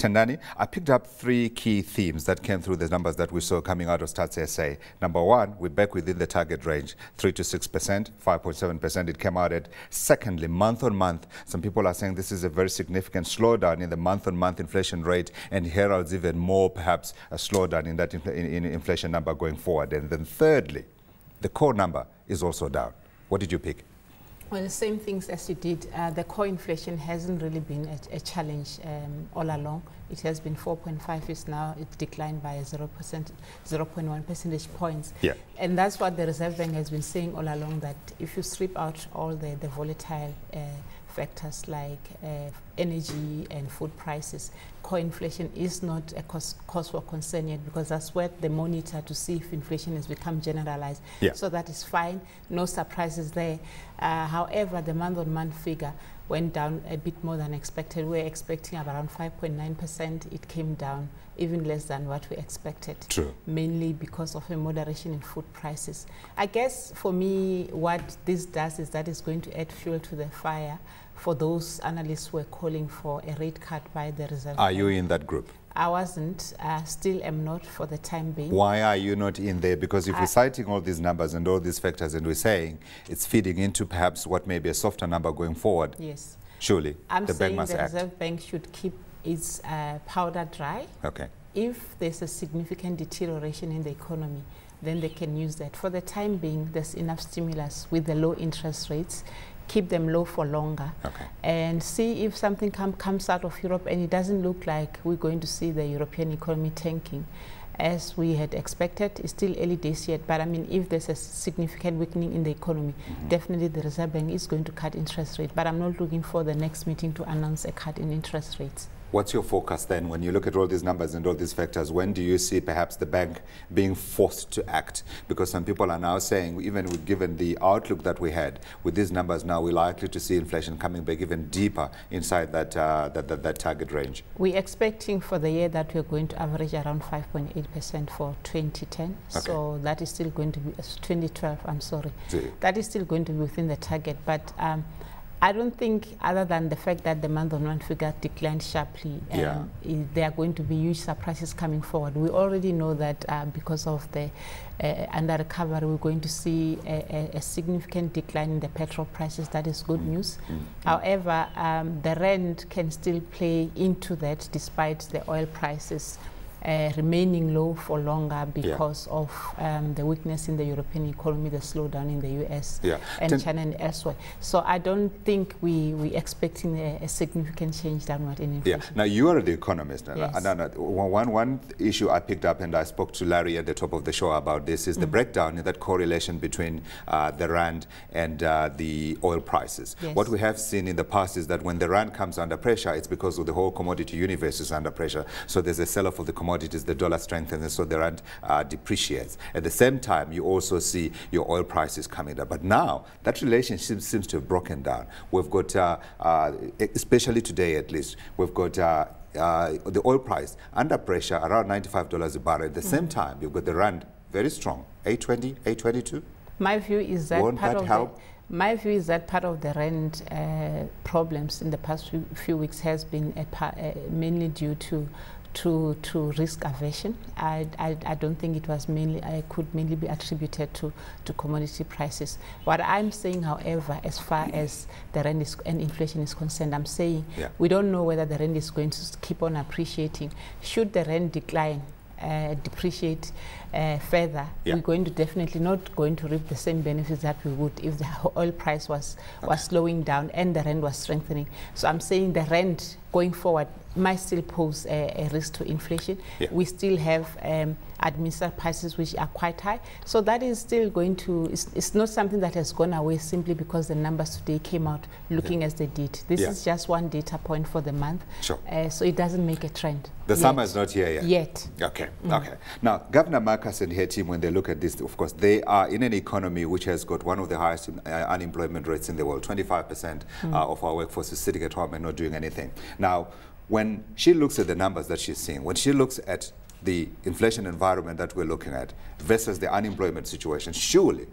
Tendani, I picked up three key themes that came through the numbers that we saw coming out of Stats SA. Number one, we're back within the target range, 3 to 6%, 5.7% it came out at. Secondly, month on month, some people are saying this is a very significant slowdown in the month-on-month inflation rate and heralds even more, perhaps, a slowdown in that inflation number going forward. And then thirdly, the core number is also down. What did you pick? Well, the same things as you did. The core inflation hasn't really been a challenge all along. It has been 4.5 years now. It declined by 0.1 percentage points. Yeah. And that's what the Reserve Bank has been saying all along, that if you strip out all the volatile factors like energy and food prices, core inflation is not a cause for concern yet, because that's where they monitor to see if inflation has become generalized. Yeah. So that is fine, no surprises there. However, the month-on-month figure went down a bit more than expected. We were expecting around 5.9%. It came down even less than what we expected. True. Mainly because of a moderation in food prices. I guess for me, what this does is that it's going to add fuel to the fire for those analysts who are calling for a rate cut by the Reserve Bank. Are you in that group? I wasn't, still am not for the time being. Why are you not in there? Because if we're citing all these numbers and all these factors and we're saying it's feeding into perhaps what may be a softer number going forward, yes, surely the bank must act. The Reserve Bank should keep its powder dry. Okay. If there's a significant deterioration in the economy, then they can use that. For the time being, there's enough stimulus with the low interest rates. Keep them low for longer, okay, and see if something comes out of Europe, and it doesn't look like we're going to see the European economy tanking as we had expected. It's still early days yet, but I mean, if there's a significant weakening in the economy, definitely the Reserve Bank is going to cut interest rate, but I'm not looking for the next meeting to announce a cut in interest rates. What's your forecast then when you look at all these numbers and all these factors? When do you see perhaps the bank being forced to act? Because some people are now saying, even given the outlook that we had, with these numbers now, we're likely to see inflation coming back even deeper inside that, that target range. We're expecting for the year that we're going to average around 5.8% for 2010. Okay. So that is still going to be, 2012, I'm sorry. That is still going to be within the target. But I don't think, other than the fact that the month-on-month figure declined sharply, there are going to be huge surprises coming forward. We already know that because of the under recovery, we're going to see a significant decline in the petrol prices. That is good news. However, the rand can still play into that despite the oil prices remaining low for longer because of the weakness in the European economy, the slowdown in the US and China and elsewhere. So I don't think we're expecting a significant change downward in inflation. Yeah. Now, you are the economist. Yes. One issue I picked up, and I spoke to Larry at the top of the show about this, is the breakdown in that correlation between the rand and the oil prices. Yes. What we have seen in the past is that when the rand comes under pressure, it's because of the whole commodity universe is under pressure. So there's a sell-off of the commodities, the dollar strengthens, and so the rand depreciates. At the same time, you also see your oil prices coming down. But now, that relationship seems to have broken down. We've got, especially today at least, we've got the oil price under pressure, around $95 a barrel. At the same time, you've got the rand very strong, 820, 822. My view is that my view is that part of the rand problems in the past few weeks has been mainly due to risk aversion. I don't think it was could mainly be attributed to commodity prices. What I'm saying, however, as far as the rand and inflation is concerned, I'm saying we don't know whether the rand is going to keep on appreciating. Should the rand decline, depreciate further, we're going to definitely not going to reap the same benefits that we would if the oil price was slowing down and the rand was strengthening. So I'm saying the rand going forward might still pose a risk to inflation. We still have administered prices which are quite high. So that is still going to, it's not something that has gone away simply because the numbers today came out looking as they did. This is just one data point for the month. Sure. So it doesn't make a trend. The summer is not here yet. Okay, okay. Now, Governor Marcus and her team, when they look at this, of course, they are in an economy which has got one of the highest unemployment rates in the world. 25% of our workforce is sitting at home and not doing anything. Now, when she looks at the numbers that she's seeing, when she looks at the inflation environment that we're looking at versus the unemployment situation, surely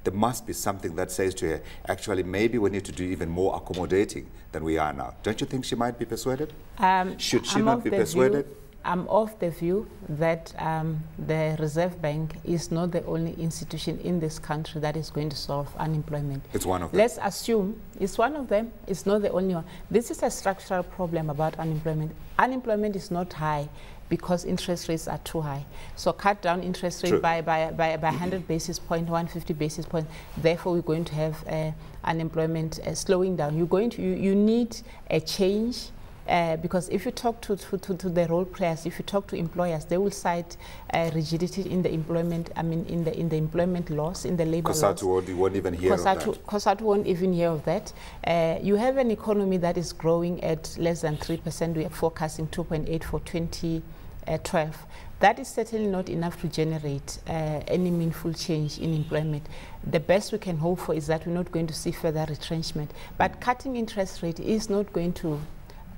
there must be something that says to her, actually, maybe we need to do even more accommodating than we are now. Don't you think she might be persuaded? Should she not be persuaded? I'm of the view that the Reserve Bank is not the only institution in this country that is going to solve unemployment. It's one of them. Let's assume it's one of them. It's not the only one. This is a structural problem about unemployment. Unemployment is not high because interest rates are too high. So cut down interest rate by 100 basis points, 150 basis points. Therefore, we're going to have unemployment slowing down. You need a change. Because if you talk to the role players, if you talk to employers, they will cite rigidity in the employment. I mean, in the employment laws, in the labor laws. COSATU won't even hear of that. COSATU won't even hear of that. You have an economy that is growing at less than 3%. We are forecasting 2.8 for 2012. That is certainly not enough to generate any meaningful change in employment. The best we can hope for is that we're not going to see further retrenchment. But cutting interest rate is not going to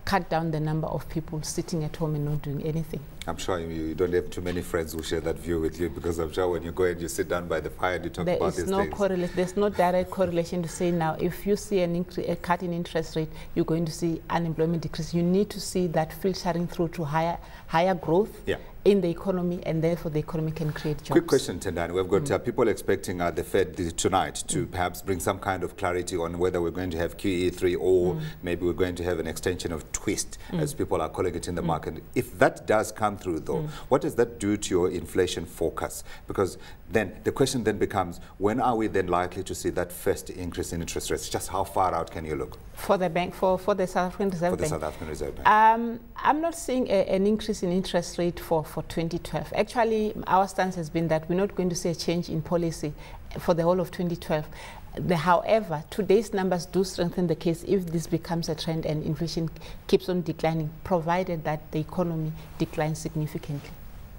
cut down the number of people sitting at home and not doing anything. I'm sure you don't have too many friends who share that view with you, because I'm sure when you go and you sit down by the fire and you talk about these things. There's no direct correlation to say now if you see a cut in interest rate, you're going to see unemployment decrease. You need to see that filtering through to higher growth in the economy, and therefore the economy can create jobs. Quick question, Tendani. We've got people expecting the Fed tonight to perhaps bring some kind of clarity on whether we're going to have QE3 or maybe we're going to have an extension of twist, as people are calling it in the market. If that does come through, though, what does that do to your inflation forecast? Because then the question then becomes, when are we then likely to see that first increase in interest rates? Just how far out can you look? For the bank, for the South African Reserve Bank? For the South African Reserve Bank. I'm not seeing an increase in interest rate for 2012. Actually, our stance has been that we're not going to see a change in policy for the whole of 2012. However, today's numbers do strengthen the case if this becomes a trend and inflation keeps on declining, provided that the economy declines significantly.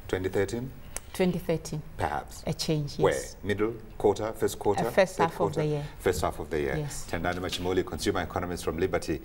2013? 2013. Perhaps. A change, yes. Where? Middle quarter, first quarter? First half of the year. First half of the year. Yes. Tendani Mantshimuli, consumer economist from Liberty.